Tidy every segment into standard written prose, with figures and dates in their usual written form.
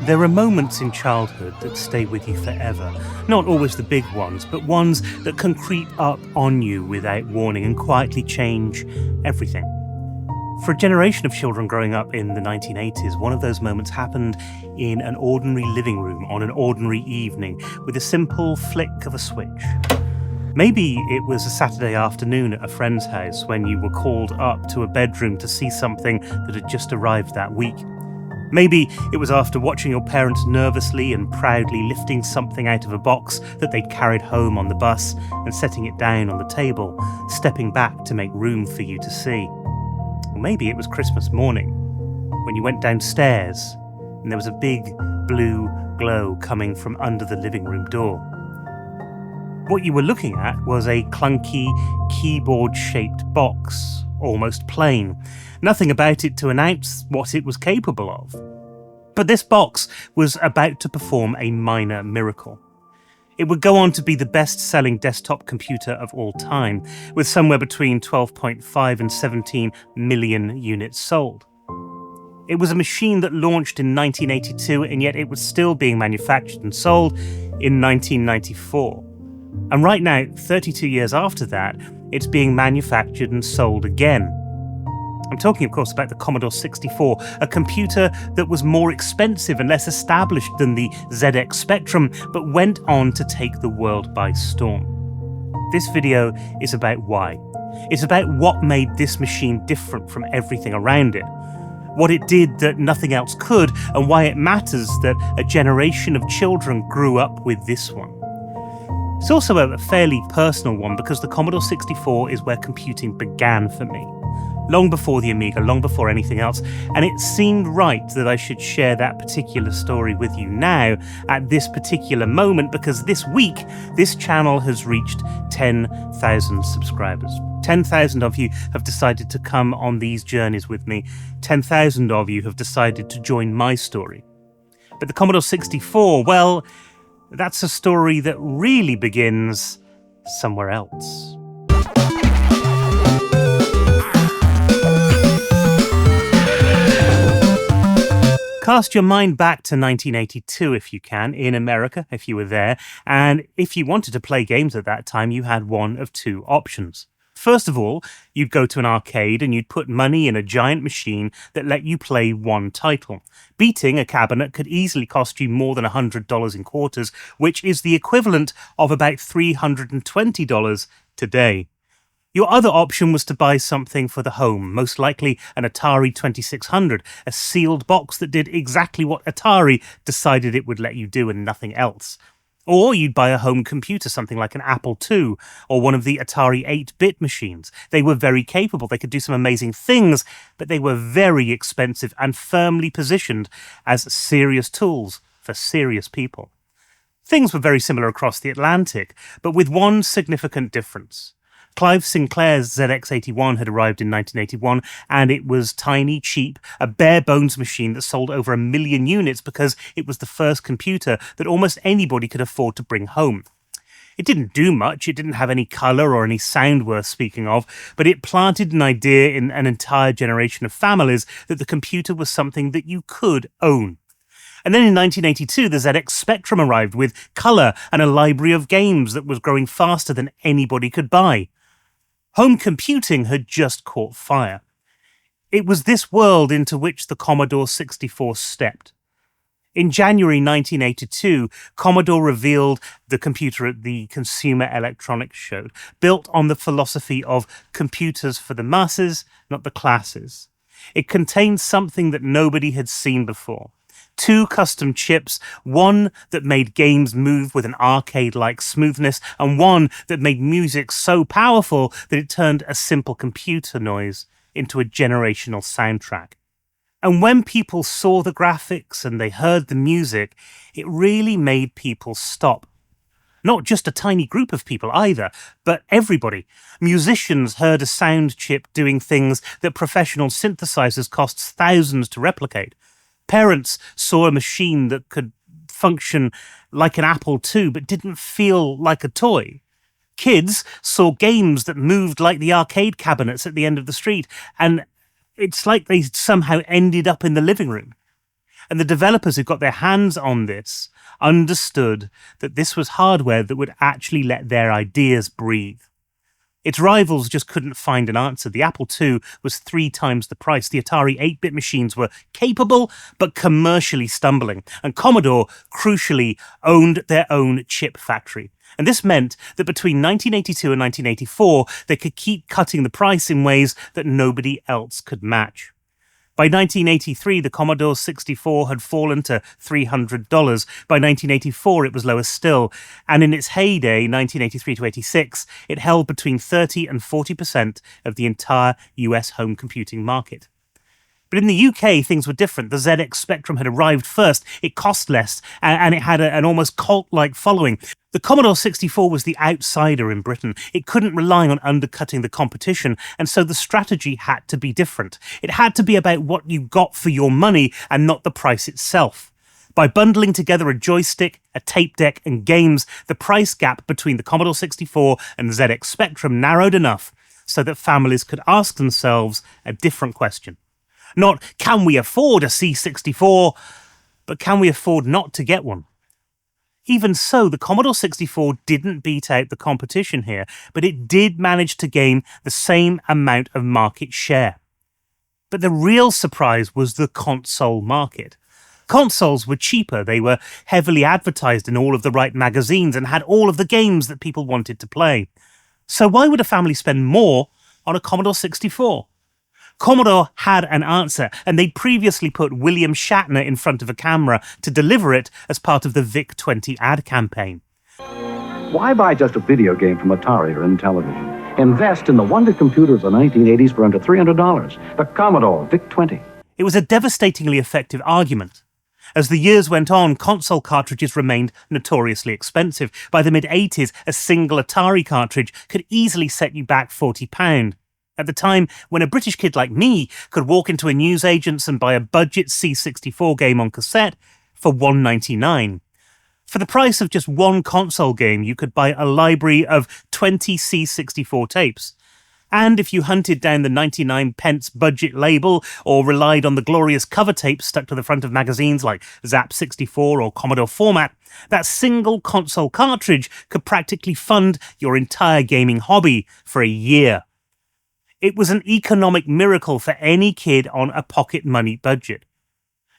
There are moments in childhood that stay with you forever. Not always the big ones, but ones that can creep up on you without warning and quietly change everything. For a generation of children growing up in the 1980s, one of those moments happened in an ordinary living room on an ordinary evening with a simple flick of a switch. Maybe it was a Saturday afternoon at a friend's house when you were called up to a bedroom to see something that had just arrived that week. Maybe it was after watching your parents nervously and proudly lifting something out of a box that they'd carried home on the bus and setting it down on the table, stepping back to make room for you to see. Or maybe it was Christmas morning when you went downstairs and there was a big blue glow coming from under the living room door. What you were looking at was a clunky, keyboard-shaped box, almost plain. Nothing about it to announce what it was capable of. But this box was about to perform a minor miracle. It would go on to be the best-selling desktop computer of all time, with somewhere between 12.5 and 17 million units sold. It was a machine that launched in 1982, and yet it was still being manufactured and sold in 1994. And right now, 32 years after that, it's being manufactured and sold again. I'm talking, of course, about the Commodore 64, a computer that was more expensive and less established than the ZX Spectrum, but went on to take the world by storm. This video is about why. It's about what made this machine different from everything around it, what it did that nothing else could, and why it matters that a generation of children grew up with this one. It's also a fairly personal one because the Commodore 64 is where computing began for me. Long before the Amiga, long before anything else, and it seemed right that I should share that particular story with you now at this particular moment because this week, this channel has reached 10,000 subscribers. 10,000 of you have decided to come on these journeys with me. 10,000 of you have decided to join my story. But the Commodore 64, well, that's a story that really begins somewhere else. Cast your mind back to 1982 if you can, in America, if you were there, and if you wanted to play games at that time, you had one of two options. First of all, you'd go to an arcade and you'd put money in a giant machine that let you play one title. Beating a cabinet could easily cost you more than $100 in quarters, which is the equivalent of about $320 today. Your other option was to buy something for the home, most likely an Atari 2600, a sealed box that did exactly what Atari decided it would let you do and nothing else. Or you'd buy a home computer, something like an Apple II, or one of the Atari 8-bit machines. They were very capable, they could do some amazing things, but they were very expensive and firmly positioned as serious tools for serious people. Things were very similar across the Atlantic, but with one significant difference. Clive Sinclair's ZX81 had arrived in 1981, and it was tiny, cheap, a bare-bones machine that sold over 1 million units because it was the first computer that almost anybody could afford to bring home. It didn't do much, it didn't have any colour or any sound worth speaking of, but it planted an idea in an entire generation of families that the computer was something that you could own. And then in 1982, the ZX Spectrum arrived with colour and a library of games that was growing faster than anybody could buy. Home computing had just caught fire. It was this world into which the Commodore 64 stepped. In January 1982, Commodore revealed the computer at the Consumer Electronics Show, built on the philosophy of computers for the masses, not the classes. It contained something that nobody had seen before. 2 custom chips, one that made games move with an arcade-like smoothness, and one that made music so powerful that it turned a simple computer noise into a generational soundtrack. And when people saw the graphics and they heard the music, it really made people stop. Not just a tiny group of people either, but everybody. Musicians heard a sound chip doing things that professional synthesizers cost thousands to replicate. Parents saw a machine that could function like an Apple II but didn't feel like a toy. Kids saw games that moved like the arcade cabinets at the end of the street, and it's like they somehow ended up in the living room. And the developers who got their hands on this understood that this was hardware that would actually let their ideas breathe. Its rivals just couldn't find an answer. The Apple II was 3 times the price. The Atari 8-bit machines were capable, but commercially stumbling. And Commodore, crucially, owned their own chip factory. And this meant that between 1982 and 1984, they could keep cutting the price in ways that nobody else could match. By 1983, the Commodore 64 had fallen to $300. By 1984, it was lower still. And in its heyday, 1983 to 86, it held between 30 and 40% of the entire US home computing market. But in the UK, things were different. The ZX Spectrum had arrived first. It cost less, and it had an almost cult-like following. The Commodore 64 was the outsider in Britain. It couldn't rely on undercutting the competition, and so the strategy had to be different. It had to be about what you got for your money and not the price itself. By bundling together a joystick, a tape deck, and games, the price gap between the Commodore 64 and the ZX Spectrum narrowed enough so that families could ask themselves a different question. Not, can we afford a C64, but can we afford not to get one? Even so, the Commodore 64 didn't beat out the competition here, but it did manage to gain the same amount of market share. But the real surprise was the console market. Consoles were cheaper, they were heavily advertised in all of the right magazines and had all of the games that people wanted to play. So why would a family spend more on a Commodore 64? Commodore had an answer, and they'd previously put William Shatner in front of a camera to deliver it as part of the VIC-20 ad campaign. Why buy just a video game from Atari or Intellivision? Invest in the wonder computer of the 1980s for under $300, the Commodore VIC-20. It was a devastatingly effective argument. As the years went on, console cartridges remained notoriously expensive. By the mid-80s, a single Atari cartridge could easily set you back £40. At the time when a British kid like me could walk into a Newsagent's and buy a budget C64 game on cassette for $1.99. For the price of just one console game, you could buy a library of 20 C64 tapes. And if you hunted down the 99p budget label or relied on the glorious cover tapes stuck to the front of magazines like Zap 64 or Commodore Format, that single console cartridge could practically fund your entire gaming hobby for a year. It was an economic miracle for any kid on a pocket money budget.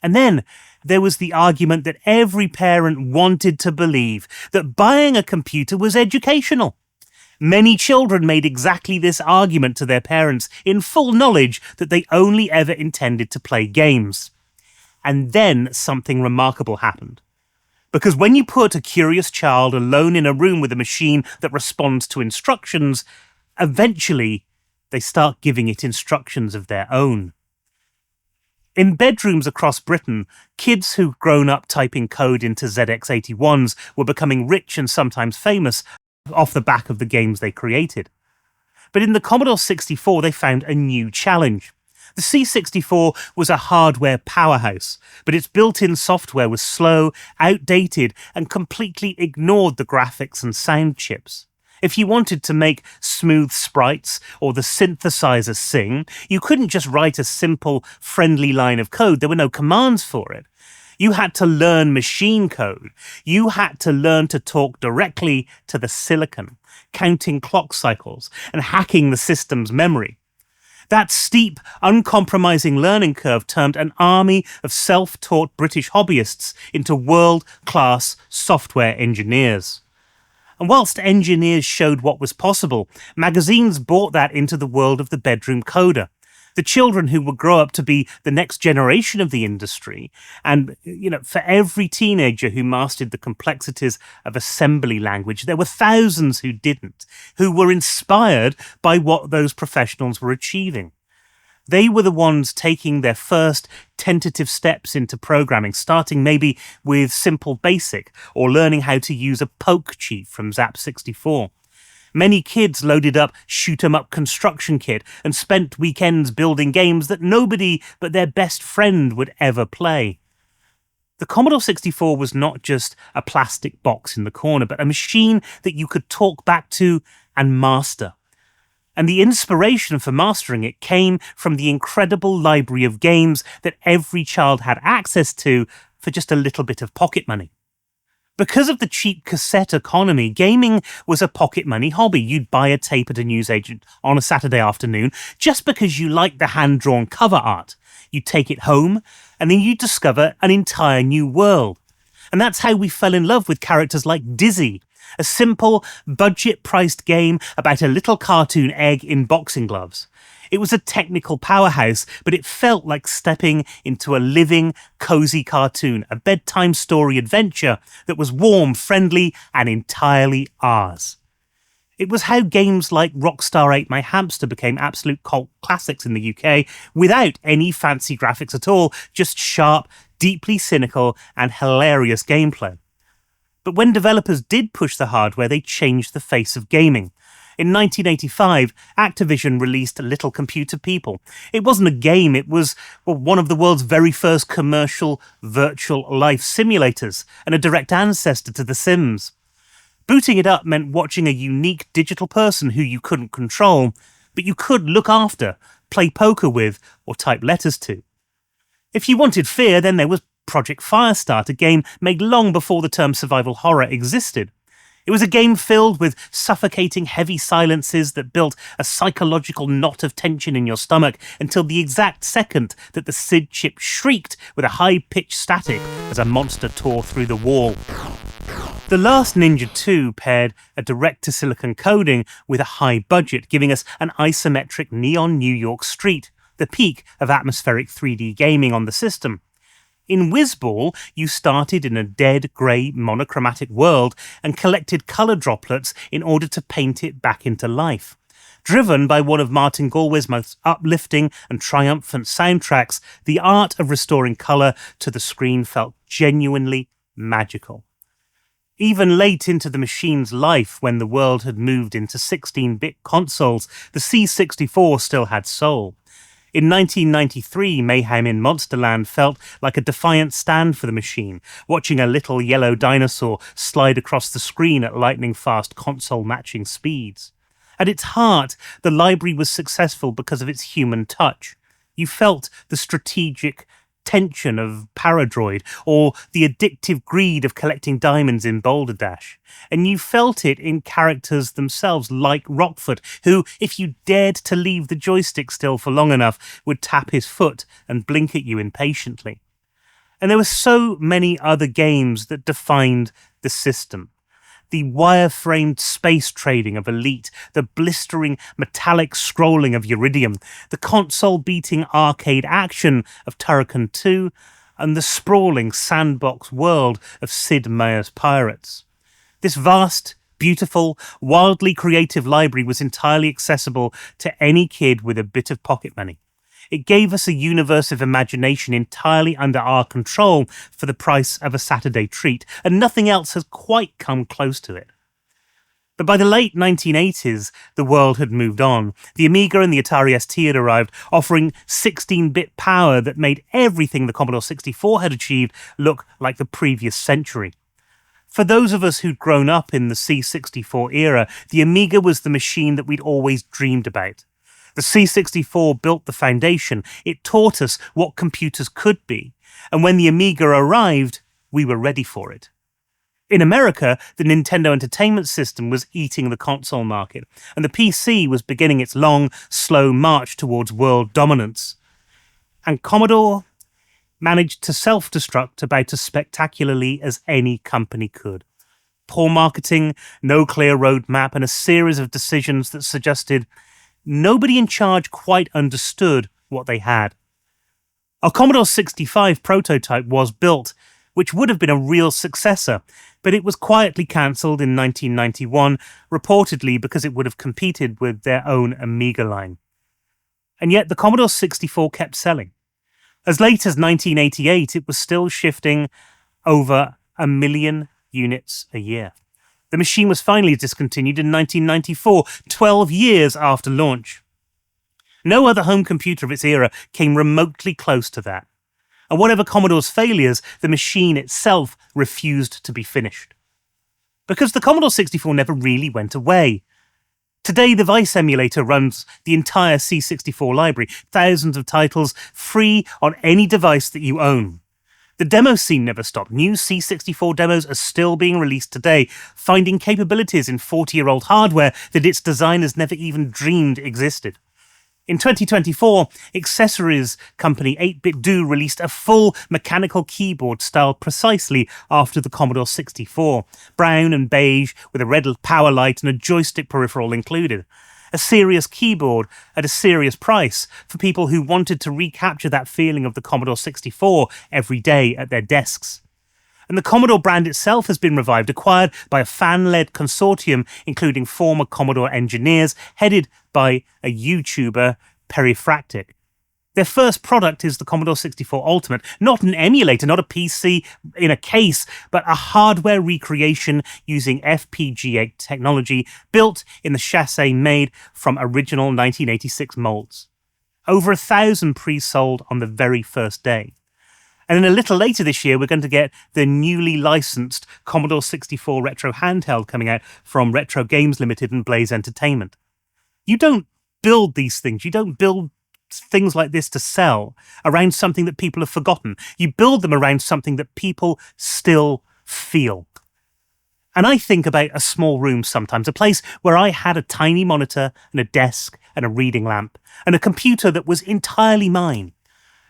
And then there was the argument that every parent wanted to believe, that buying a computer was educational. Many children made exactly this argument to their parents in full knowledge that they only ever intended to play games. And then something remarkable happened. Because when you put a curious child alone in a room with a machine that responds to instructions, eventually they start giving it instructions of their own. In bedrooms across Britain, kids who'd grown up typing code into ZX81s were becoming rich and sometimes famous off the back of the games they created. But in the Commodore 64, they found a new challenge. The C64 was a hardware powerhouse, but its built-in software was slow, outdated, and completely ignored the graphics and sound chips. If you wanted to make smooth sprites or the synthesizer sing, you couldn't just write a simple, friendly line of code. There were no commands for it. You had to learn machine code. You had to learn to talk directly to the silicon, counting clock cycles and hacking the system's memory. That steep, uncompromising learning curve turned an army of self-taught British hobbyists into world-class software engineers. And whilst engineers showed what was possible, magazines brought that into the world of the bedroom coder. The children who would grow up to be the next generation of the industry. And, for every teenager who mastered the complexities of assembly language, there were thousands who didn't, who were inspired by what those professionals were achieving. They were the ones taking their first tentative steps into programming, starting maybe with Simple Basic or learning how to use a poke cheat from Zap 64. Many kids loaded up shoot-'em-up construction kit and spent weekends building games that nobody but their best friend would ever play. The Commodore 64 was not just a plastic box in the corner, but a machine that you could talk back to and master. And the inspiration for mastering it came from the incredible library of games that every child had access to for just a little bit of pocket money. Because of the cheap cassette economy, gaming was a pocket money hobby. You'd buy a tape at a newsagent on a Saturday afternoon just because you liked the hand-drawn cover art. You'd take it home, and then you'd discover an entire new world. And that's how we fell in love with characters like Dizzy, a simple, budget-priced game about a little cartoon egg in boxing gloves. It was a technical powerhouse, but it felt like stepping into a living, cozy cartoon, a bedtime story adventure that was warm, friendly, and entirely ours. It was how games like Rockstar Ate My Hamster became absolute cult classics in the UK without any fancy graphics at all, just sharp, deeply cynical, and hilarious gameplay. But when developers did push the hardware, they changed the face of gaming. In 1985, Activision released Little Computer People. It wasn't a game, it was one of the world's very first commercial virtual life simulators, and a direct ancestor to The Sims. Booting it up meant watching a unique digital person who you couldn't control, but you could look after, play poker with, or type letters to. If you wanted fear, then there was Project Firestart, a game made long before the term survival horror existed. It was a game filled with suffocating heavy silences that built a psychological knot of tension in your stomach until the exact second that the SID chip shrieked with a high-pitched static as a monster tore through the wall. The Last Ninja 2 paired a direct-to-silicon coding with a high budget, giving us an isometric neon New York street, the peak of atmospheric 3D gaming on the system. In Whizball, you started in a dead, grey, monochromatic world and collected colour droplets in order to paint it back into life. Driven by one of Martin Galway's most uplifting and triumphant soundtracks, the art of restoring colour to the screen felt genuinely magical. Even late into the machine's life, when the world had moved into 16-bit consoles, the C64 still had soul. In 1993, mayhem in Monsterland felt like a defiant stand for the machine, watching a little yellow dinosaur slide across the screen at lightning-fast console-matching speeds. At its heart, the library was successful because of its human touch. You felt the strategic tension of Paradroid, or the addictive greed of collecting diamonds in Boulder Dash. And you felt it in characters themselves, like Rockford, who, if you dared to leave the joystick still for long enough, would tap his foot and blink at you impatiently. And there were so many other games that defined the system. The wire-framed space trading of Elite, the blistering metallic scrolling of Uridium, the console-beating arcade action of Turrican 2, and the sprawling sandbox world of Sid Meier's Pirates. This vast, beautiful, wildly creative library was entirely accessible to any kid with a bit of pocket money. It gave us a universe of imagination entirely under our control for the price of a Saturday treat, and nothing else has quite come close to it. But by the late 1980s, the world had moved on. The Amiga and the Atari ST had arrived, offering 16-bit power that made everything the Commodore 64 had achieved look like the previous century. For those of us who'd grown up in the C64 era, the Amiga was the machine that we'd always dreamed about. The C64 built the foundation. It taught us what computers could be. And when the Amiga arrived, we were ready for it. In America, the Nintendo Entertainment System was eating the console market, and the PC was beginning its long, slow march towards world dominance. And Commodore managed to self-destruct about as spectacularly as any company could. Poor marketing, no clear roadmap, and a series of decisions that suggested nobody in charge quite understood what they had. Our Commodore 65 prototype was built, which would have been a real successor, but it was quietly cancelled in 1991, reportedly because it would have competed with their own Amiga line. And yet the Commodore 64 kept selling. As late as 1988, it was still shifting over 1 million units a year. The machine was finally discontinued in 1994, 12 years after launch. No other home computer of its era came remotely close to that. And whatever Commodore's failures, the machine itself refused to be finished. Because the Commodore 64 never really went away. Today, the Vice emulator runs the entire C64 library, thousands of titles, free on any device that you own. The demo scene never stopped. New C64 demos are still being released today, finding capabilities in 40-year-old hardware that its designers never even dreamed existed. In 2024, accessories company 8BitDo released a full mechanical keyboard styled precisely after the Commodore 64, brown and beige with a red power light and a joystick peripheral included. A serious keyboard at a serious price for people who wanted to recapture that feeling of the Commodore 64 every day at their desks. And the Commodore brand itself has been revived, acquired by a fan-led consortium including former Commodore engineers, headed by a YouTuber, Perifractic. Their first product is the Commodore 64 Ultimate, not an emulator, not a PC in a case, but a hardware recreation using FPGA technology built in the chassis made from original 1986 molds. Over 1,000 pre-sold on the very first day. And then a little later this year, we're going to get the newly licensed Commodore 64 Retro handheld coming out from Retro Games Limited and Blaze Entertainment. You don't build these things. You don't build things like this to sell around something that people have forgotten. You build them around something that people still feel. And I think about a small room sometimes, a place where I had a tiny monitor and a desk and a reading lamp and a computer that was entirely mine.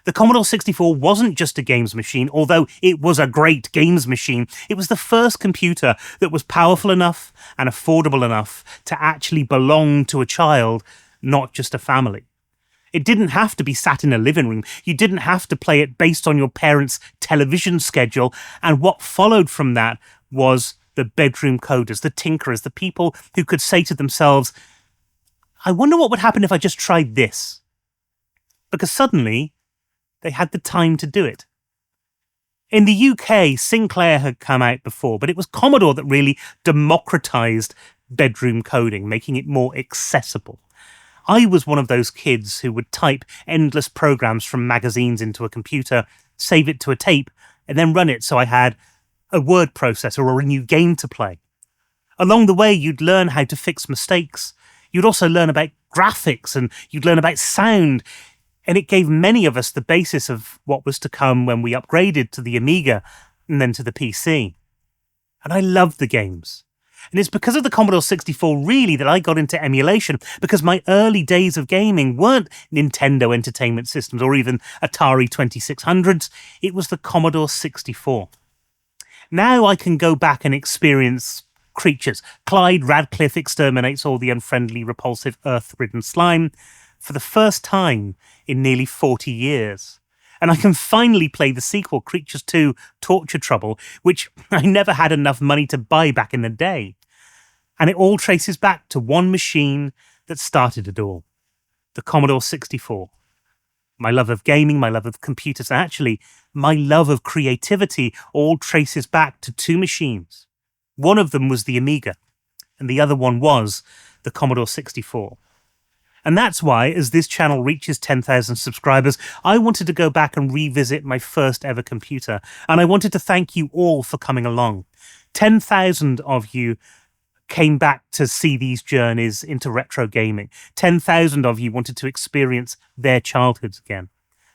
The Commodore 64 wasn't just a games machine, although it was a great games machine. It was the first computer that was powerful enough and affordable enough to actually belong to a child, not just a family. It didn't have to be sat in a living room. You didn't have to play it based on your parents' television schedule. And what followed from that was the bedroom coders, the tinkerers, the people who could say to themselves, I wonder what would happen if I just tried this. Because suddenly, they had the time to do it. In the UK, Sinclair had come out before, but it was Commodore that really democratized bedroom coding, making it more accessible. I was one of those kids who would type endless programs from magazines into a computer, save it to a tape, and then run it so I had a word processor or a new game to play. Along the way, you'd learn how to fix mistakes. You'd also learn about graphics and you'd learn about sound. And it gave many of us the basis of what was to come when we upgraded to the Amiga and then to the PC. And I loved the games. And it's because of the Commodore 64 really that I got into emulation, because my early days of gaming weren't Nintendo Entertainment Systems or even Atari 2600s. It was the Commodore 64. Now I can go back and experience creatures. Clyde Radcliffe exterminates all the unfriendly, repulsive, earth-ridden slime for the first time in nearly 40 years. And I can finally play the sequel, Creatures 2 Torture Trouble, which I never had enough money to buy back in the day. And it all traces back to one machine that started it all, the Commodore 64. My love of gaming, my love of computers, and actually my love of creativity all traces back to two machines. One of them was the Amiga, and the other one was the Commodore 64. And that's why, as this channel reaches 10,000 subscribers, I wanted to go back and revisit my first ever computer. And I wanted to thank you all for coming along. 10,000 of you came back to see these journeys into retro gaming. 10,000 of you wanted to experience their childhoods again.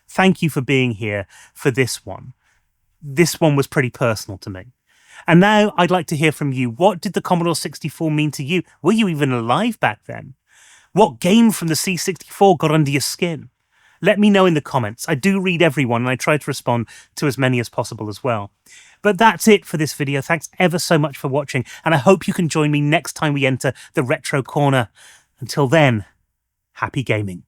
Thank you for being here for this one. This one was pretty personal to me. And now I'd like to hear from you. What did the Commodore 64 mean to you? Were you even alive back then? What game from the C64 got under your skin? Let me know in the comments. I do read everyone and I try to respond to as many as possible as well. But that's it for this video. Thanks ever so much for watching, and I hope you can join me next time we enter the Retro Corner. Until then, happy gaming.